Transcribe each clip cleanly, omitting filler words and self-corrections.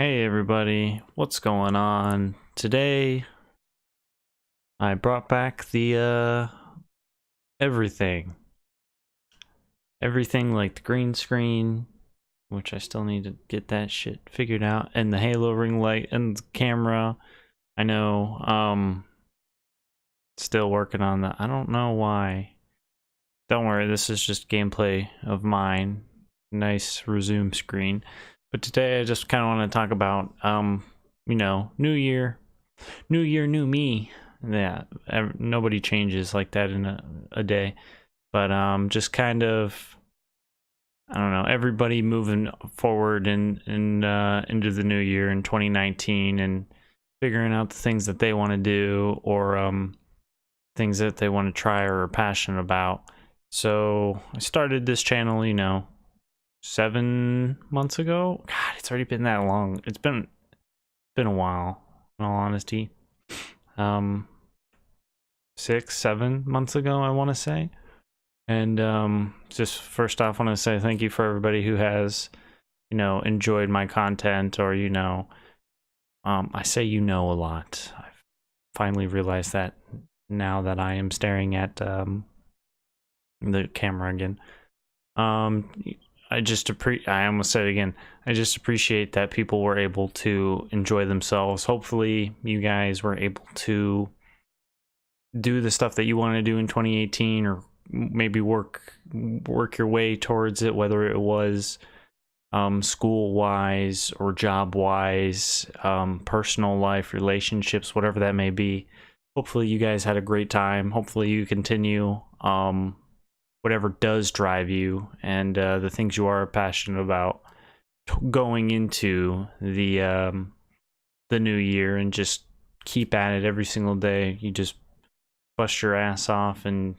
Hey everybody, what's going on? Today I brought back the everything. Everything like the green screen, which I still need to get that shit figured out, and the Halo ring light and the camera. I know, still working on that. I don't know why. Don't worry, this is just gameplay of mine. Nice resume screen. But today I just kind of want to talk about, new year, new me. Yeah, nobody changes like that in a day. But just kind of, I don't know, everybody moving forward into the new year in 2019 and figuring out the things that they want to do or things that they want to try or are passionate about. So I started this channel, 7 months ago. God, it's already been that long. It's been a while, in all honesty. 6-7 months ago, I want to say. And just first off, I want to say thank you for everybody who has, enjoyed my content, or I say a lot. I've finally realized that now that I am staring at the camera again. I almost said it again. I just appreciate that people were able to enjoy themselves. Hopefully, you guys were able to do the stuff that you want to do in 2018, or maybe work your way towards it, whether it was school wise or job wise, personal life, relationships, whatever that may be. Hopefully you guys had a great time. Hopefully you continue whatever does drive you and the things you are passionate about going into the new year, and just keep at it every single day. You just bust your ass off and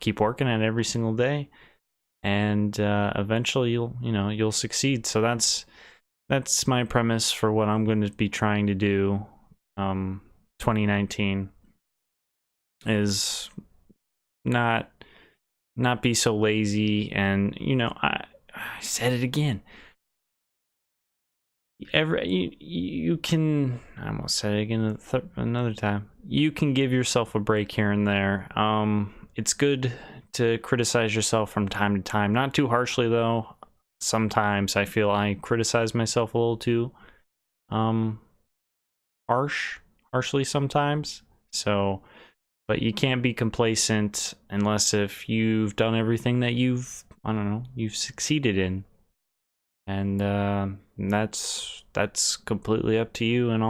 keep working at it every single day, and eventually you'll succeed. So that's my premise for what I'm going to be trying to do. 2019 is not be so lazy, and I said it again. You can, I almost said it again another time. You can give yourself a break here and there. It's good to criticize yourself from time to time, not too harshly though. Sometimes I feel I criticize myself a little too harshly sometimes. So, but you can't be complacent unless if you've done everything that you've succeeded in. And that's completely up to you, and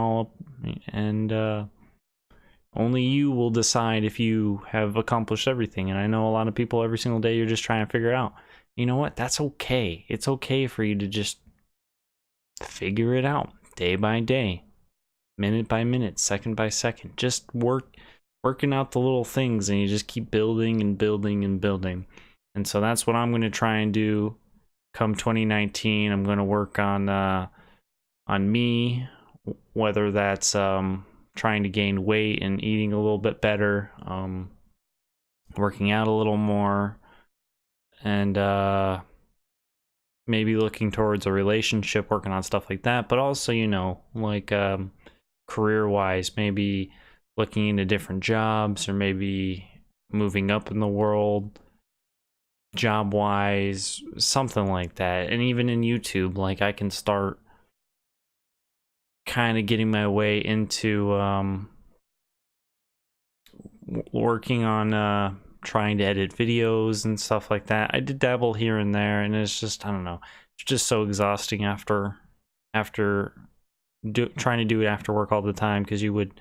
only you will decide if you have accomplished everything. And I know a lot of people, every single day you're just trying to figure out, you know what, that's okay. It's okay for you to just figure it out day by day, minute by minute, second by second. Just working out the little things, and you just keep building and building and building. And so that's what I'm going to try and do come 2019. I'm going to work on me, whether that's trying to gain weight and eating a little bit better, working out a little more, and maybe looking towards a relationship, working on stuff like that. But also, like career-wise, maybe looking into different jobs, or maybe moving up in the world job-wise, something like that. And even in YouTube, like, I can start kind of getting my way into working on trying to edit videos and stuff like that. I did dabble here and there, and it's just, I don't know, it's just so exhausting after trying to do it after work all the time, because you would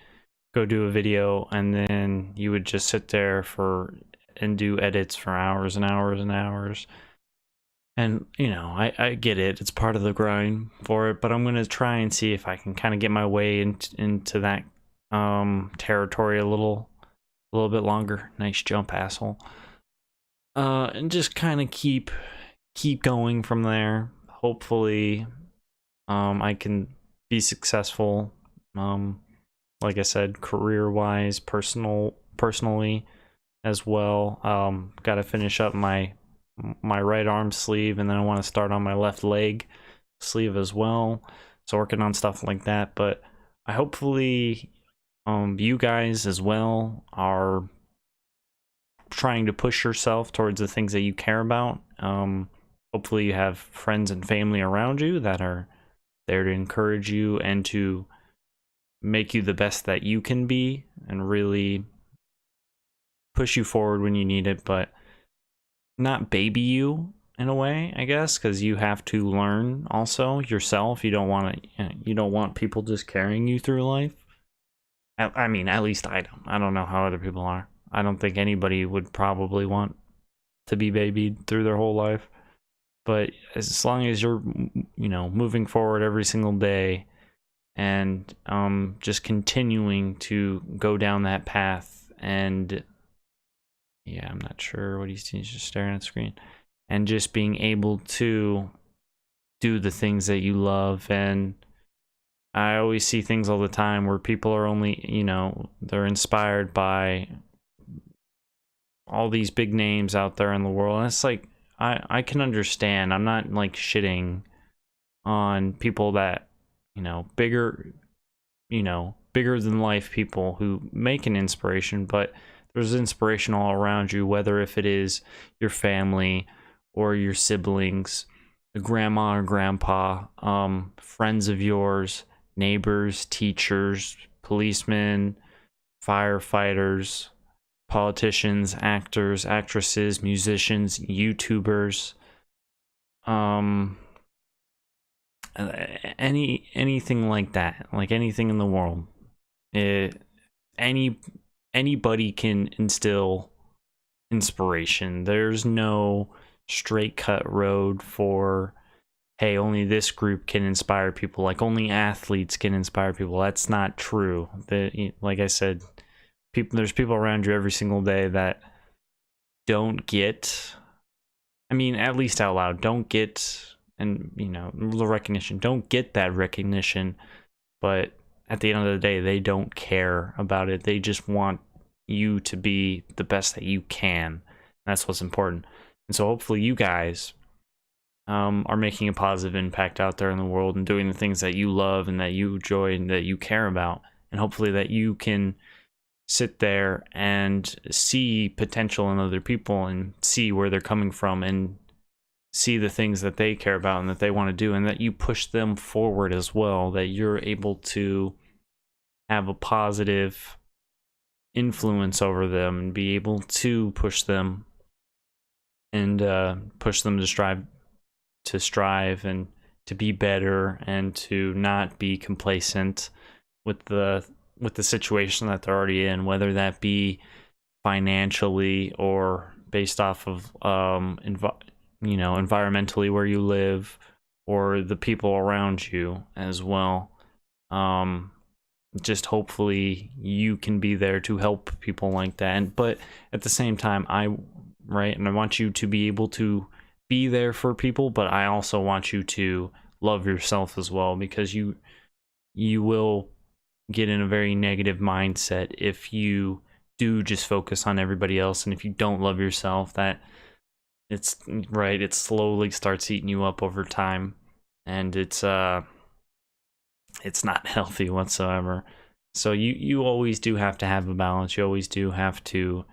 go do a video and then you would just sit there and do edits for hours and hours and hours. And I get it, it's part of the grind for it, but I'm gonna try and see if I can kind of get my way into that territory a little bit longer. Nice jump, asshole. And just kind of keep going from there. Hopefully I can be successful, like I said, career wise, personally as well. Got to finish up my right arm sleeve, and then I want to start on my left leg sleeve as well. So working on stuff like that, but I hopefully you guys as well are trying to push yourself towards the things that you care about. Hopefully you have friends and family around you that are there to encourage you and to make you the best that you can be and really push you forward when you need it, but not baby you in a way, I guess, because you have to learn also yourself. You don't want to, you don't want people just carrying you through life. I mean, at least I don't. I don't know how other people are. I don't think anybody would probably want to be babied through their whole life. But as long as you're, moving forward every single day and just continuing to go down that path, and yeah, I'm not sure what he's just staring at the screen, and just being able to do the things that you love. And I always see things all the time where people are only, they're inspired by all these big names out there in the world. And it's like, I can understand. I'm not like shitting on people that, bigger than life people who make an inspiration, but there's inspiration all around you, whether if it is your family or your siblings, the grandma or grandpa, friends of yours, neighbors, teachers, policemen, firefighters, politicians, actors, actresses, musicians, YouTubers, anything like that, like anything in the world. Anybody can instill inspiration. There's no straight cut road for, hey, only this group can inspire people, like only athletes can inspire people. That's not true. Like I said, there's people around you every single day that don't get, I mean, at least out loud, don't get, and the recognition, don't get that recognition, but at the end of the day, they don't care about it. They just want you to be the best that you can. That's what's important. And so hopefully you guys are making a positive impact out there in the world and doing the things that you love and that you enjoy and that you care about. And hopefully that you can sit there and see potential in other people and see where they're coming from and see the things that they care about and that they want to do, and that you push them forward as well, that you're able to have a positive influence over them and be able to push them and push them to strive and to be better and to not be complacent with the situation that they're already in, whether that be financially or based off of environmentally where you live, or the people around you as well. Just hopefully you can be there to help people like that. But at the same time, I want you to be able to be there for people, but I also want you to love yourself as well, because you will get in a very negative mindset if you do just focus on everybody else, and if you don't love yourself, that it slowly starts eating you up over time, and it's not healthy whatsoever. So you always do have to have a balance. You always do have to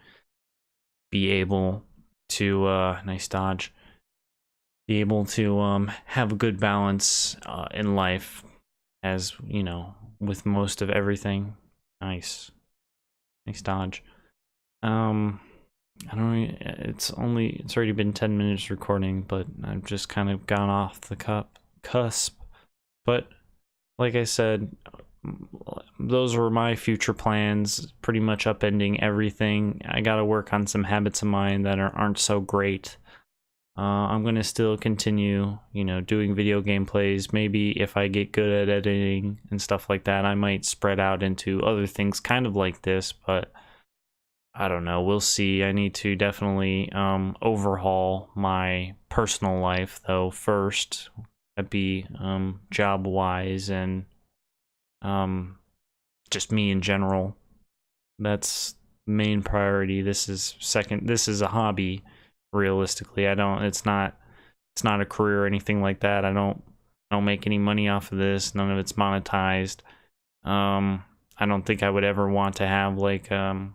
be able to nice dodge, be able to have a good balance in life, as with most of everything. Nice dodge. I don't know, it's already been 10 minutes recording, but I've just kind of gone off the cusp. But like I said, those were my future plans, pretty much upending everything. I gotta work on some habits of mine that aren't so great. I'm gonna still continue, doing video gameplays. Maybe if I get good at editing and stuff like that, I might spread out into other things kind of like this, but I don't know. We'll see. I need to definitely overhaul my personal life, though, first. That'd be job-wise and just me in general. That's main priority. This is second. This is a hobby, realistically. It's not a career or anything like that. I don't I don't make any money off of this. None of it's monetized. I don't think I would ever want to have like I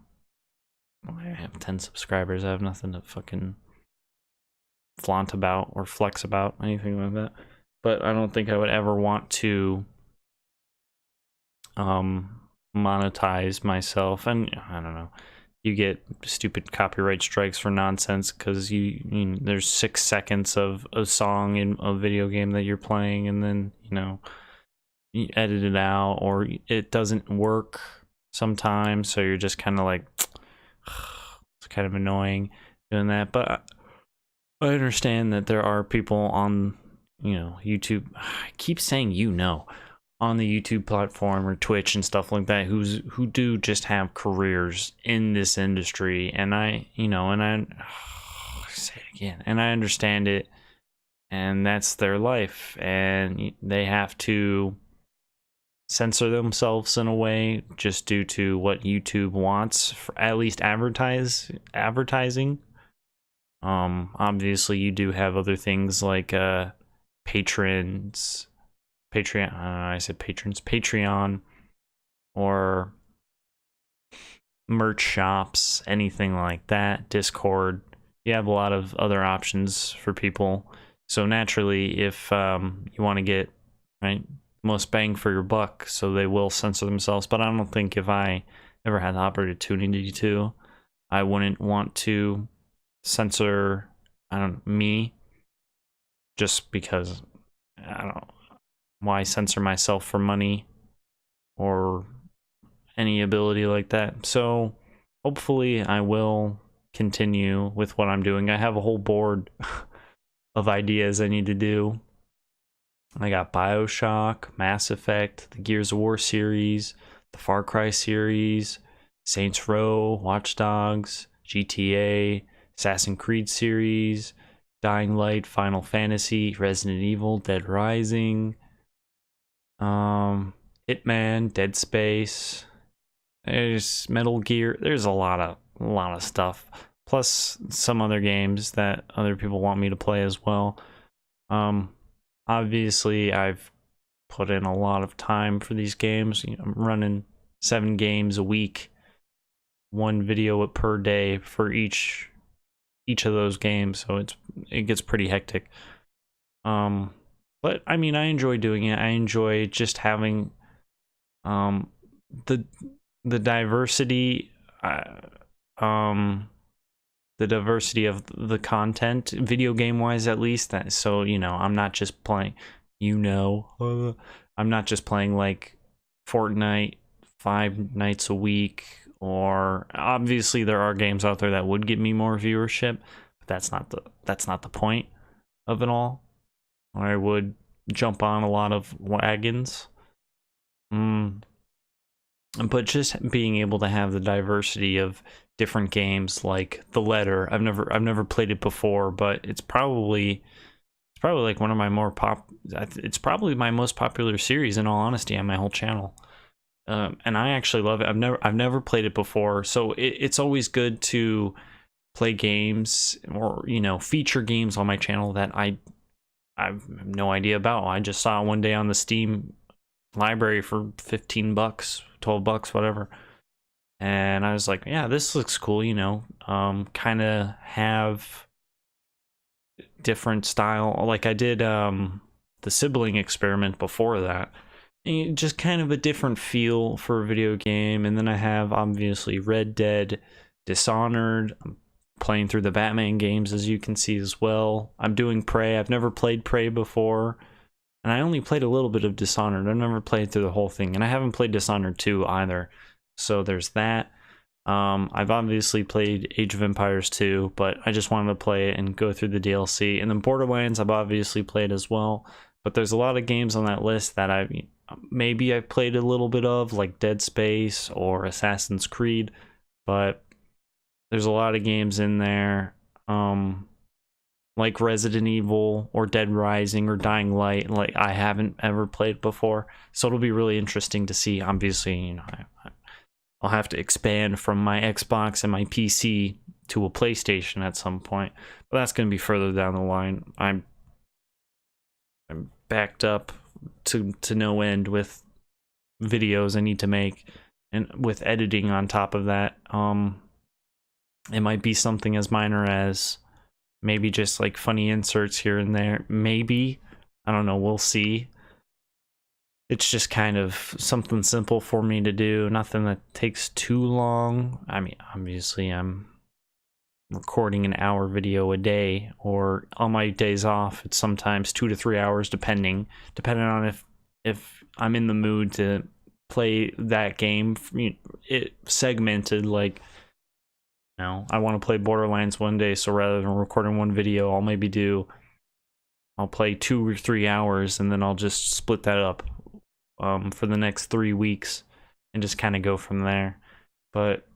have 10 subscribers. I have nothing to fucking flaunt about or flex about, anything like that. But I don't think I would ever want to monetize myself. And I don't know, you get stupid copyright strikes for nonsense because there's 6 seconds of a song in a video game that you're playing, and then you edit it out, or it doesn't work sometimes, so you're just kind of like, it's kind of annoying doing that. But I understand that there are people on YouTube, I keep saying on the YouTube platform or Twitch and stuff like that who do just have careers in this industry, and I say it again, and I understand it, and that's their life, and they have to censor themselves in a way just due to what YouTube wants, for at least advertising. Obviously you do have other things like Patreon, or merch shops, anything like that, Discord. You have a lot of other options for people. So naturally, if you want to get most bang for your buck, so they will censor themselves. But I don't think if I ever had the opportunity to, I wouldn't want to censor me, just because I don't know why censor myself for money or any ability like that. So hopefully I will continue with what I'm doing. I have a whole board of ideas I need to do. I got BioShock, Mass Effect, the Gears of War series, the Far Cry series, Saints Row, Watch Dogs, GTA, Assassin's Creed series, Dying Light, Final Fantasy, Resident Evil, Dead Rising, Hitman, Dead Space. There's Metal Gear. There's a lot of stuff. Plus some other games that other people want me to play as well. Obviously I've put in a lot of time for these games. I'm running 7 games a week, 1 video per day for each of those games, so it gets pretty hectic. But I mean, I enjoy doing it. I enjoy just having the diversity, the diversity of the content, video game wise at least. That so I'm not just playing, I'm not just playing like Fortnite 5 nights a week. Or obviously there are games out there that would get me more viewership, but that's not the point of it all. I would jump on a lot of wagons. But just being able to have the diversity of different games, like The Letter. I've never played it before, but it's probably like one of my it's probably my most popular series, in all honesty, on my whole channel. And I actually love it. I've never played it before, so it's always good to play games or feature games on my channel that I have no idea about. I just saw it one day on the Steam library for $15, $12, whatever, and I was like, yeah, this looks cool. Kind of have different style, like I did the Sibling Experiment before that. Just kind of a different feel for a video game. And then I have obviously Red Dead, Dishonored. I'm playing through the Batman games, as you can see as well. I'm doing Prey. I've never played Prey before, and I only played a little bit of Dishonored. I've never played through the whole thing, and I haven't played Dishonored 2 either. So there's that. I've obviously played Age of Empires 2, but I just wanted to play it and go through the DLC. And then Borderlands I've obviously played as well. But there's a lot of games on that list that I've played a little bit of, like Dead Space or Assassin's Creed, but there's a lot of games in there, like Resident Evil or Dead Rising or Dying Light, like I haven't ever played before. So it'll be really interesting to see. Obviously, I'll have to expand from my Xbox and my PC to a PlayStation at some point, but that's going to be further down the line. I'm backed up to no end with videos I need to make, and with editing on top of that. It might be something as minor as maybe just like funny inserts here and there. Maybe, I don't know, we'll see. It's just kind of something simple for me to do, nothing that takes too long. I mean, obviously I'm recording an hour video a day, or on my days off it's sometimes 2 to 3 hours, depending on if I'm in the mood to play that game. It segmented, like, you know, I want to play Borderlands one day, so rather than recording one video, I'll play 2 or 3 hours, and then I'll just split that up for the next 3 weeks and just kind of go from there. But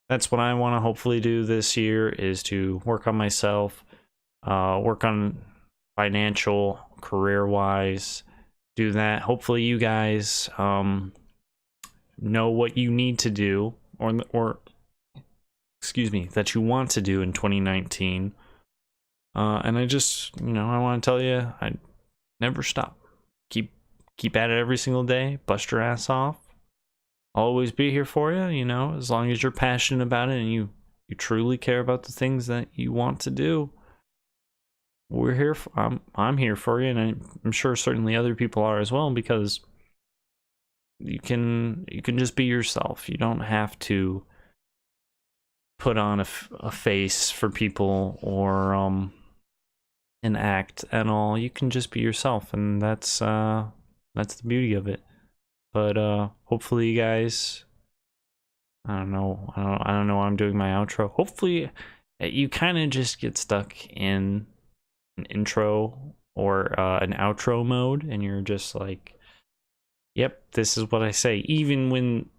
that's what I want to hopefully do this year, is to work on myself, work on financial, career-wise, do that. Hopefully you guys know what you need to do, or excuse me, that you want to do in 2019. And I just, you know, I want to tell you, I never stop. Keep at it every single day. Bust your ass off. I'll always be here for you, you know, as long as you're passionate about it and you truly care about the things that you want to do. We're here I'm here for you, and I'm sure certainly other people are as well, because you can just be yourself. You don't have to put on a face for people, or an act at all. You can just be yourself, and that's the beauty of it. But hopefully you guys, I don't know why I'm doing my outro. Hopefully you kind of just get stuck in an intro or an outro mode, and you're just like, yep, this is what I say. Even when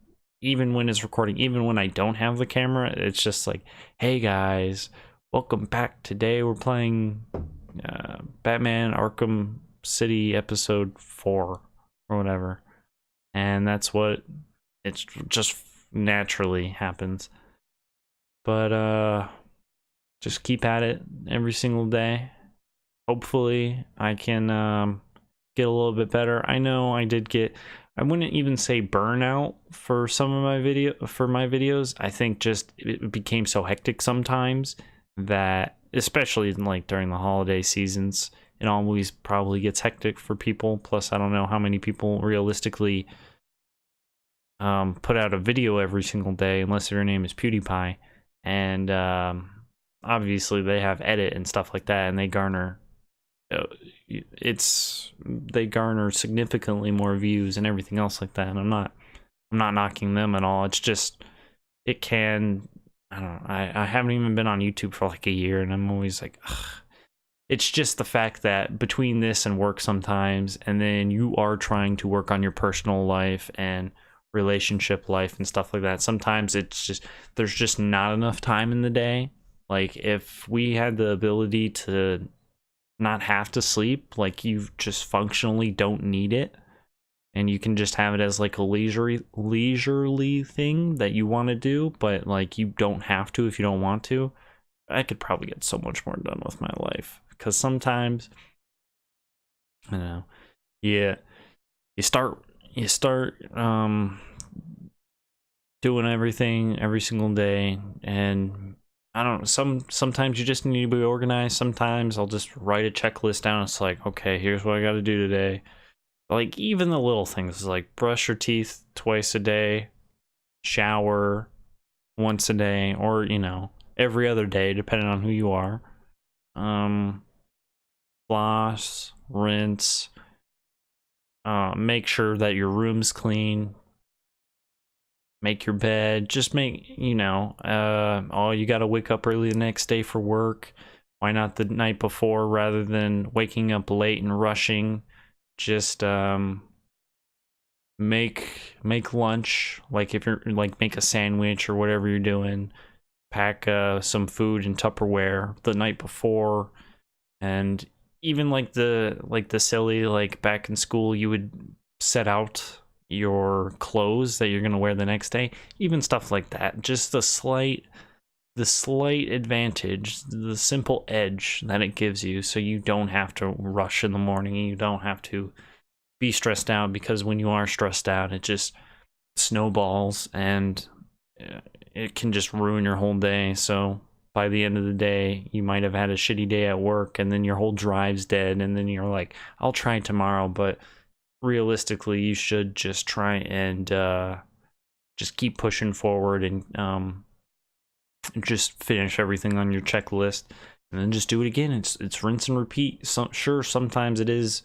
it's recording, even when I don't have the camera, it's just like, hey guys, welcome back. Today we're playing Batman Arkham City episode 4 or whatever. And that's what it's just naturally happens. But just keep at it every single day. Hopefully I can get a little bit better. I know I wouldn't even say burnout for some of my videos. I think just it became so hectic sometimes that, especially like during the holiday seasons, it always probably gets hectic for people. Plus, I don't know how many people realistically put out a video every single day, unless their name is PewDiePie. And obviously they have edit and stuff like that, and they garner significantly more views and everything else like that. And I'm not knocking them at all. It's just, it can, I don't know, I haven't even been on YouTube for like a year, and I'm always like, ugh. It's just the fact that between this and work sometimes, and then you are trying to work on your personal life and relationship life and stuff like that, sometimes it's just, there's just not enough time in the day. Like, if we had the ability to not have to sleep, like, you just functionally don't need it, and you can just have it as like a leisurely thing that you want to do, but like, you don't have to if you don't want to. I could probably get so much more done with my life, because sometimes, I don't know, yeah, you start doing everything every single day, and I don't know, sometimes you just need to be organized. Sometimes I'll just write a checklist down. It's like, okay, here's what I got to do today. Like, even the little things, like brush your teeth twice a day, shower once a day, or, you know, every other day, depending on who you are. Floss, rinse, make sure that your room's clean, make your bed, just make, you know, you gotta wake up early the next day for work. Why not the night before, rather than waking up late and rushing? Just make lunch, like, if you're like, make a sandwich or whatever you're doing. Pack some food in Tupperware the night before. And even like the silly, like, back in school you would set out your clothes that you're gonna wear the next day. Even stuff like that, just a slight the slight advantage, the simple edge that it gives you, so you don't have to rush in the morning, you don't have to be stressed out, because when you are stressed out, it just snowballs and it can just ruin your whole day. So by the end of the day, you might have had a shitty day at work, and then your whole drive's dead, and then you're like, I'll try tomorrow. But realistically, you should just try and just keep pushing forward, and just finish everything on your checklist, and then just do it again. It's rinse and repeat. Sure, sometimes it is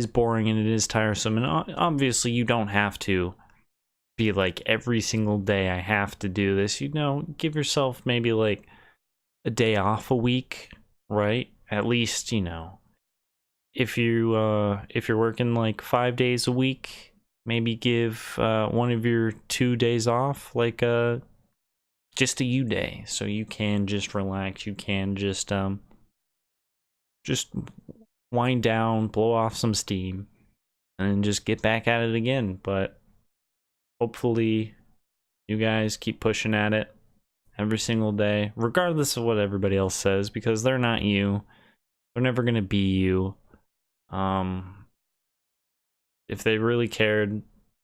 boring and it is tiresome, and obviously you don't have to be like every single day I have to do this. Give yourself maybe like a day off a week, right? At least, if you're working like 5 days a week, maybe give one of your 2 days off, like just a you day, so you can just relax, you can just wind down, blow off some steam, and then just get back at it again. But hopefully you guys keep pushing at it every single day, regardless of what everybody else says, because they're not you. They're never going to be you. If they really cared,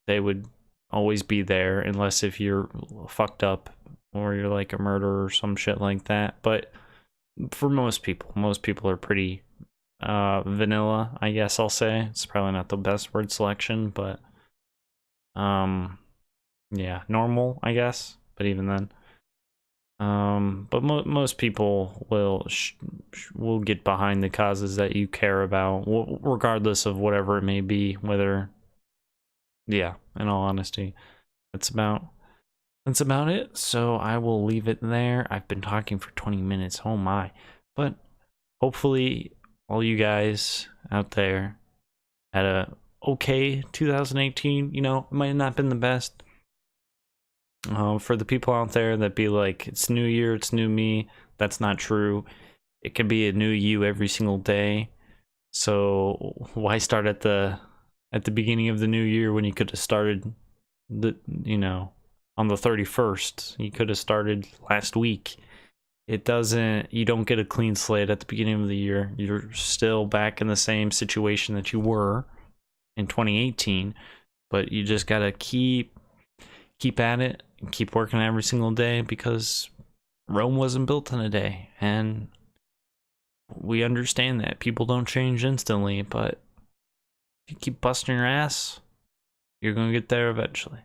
they would always be there, unless if you're fucked up or you're like a murderer or some shit like that. But for most people are pretty vanilla, I guess I'll say. It's probably not the best word selection, but yeah, normal, I guess. But even then, but most people will get behind the causes that you care about, regardless of whatever it may be. Whether, yeah, in all honesty, that's about it. So I will leave it there. I've been talking for 20 minutes. Oh my! But hopefully, all you guys out there had a okay 2018. It might have not been the best. For the people out there that be like, it's new year, it's new me, that's not true. It can be a new you every single day. So why start at the beginning of the new year when you could have started on the 31st? You could have started last week. You don't get a clean slate at the beginning of the year. You're still back in the same situation that you were in 2018, but you just gotta keep at it and keep working every single day, because Rome wasn't built in a day, and we understand that people don't change instantly, but if you keep busting your ass, you're gonna get there eventually.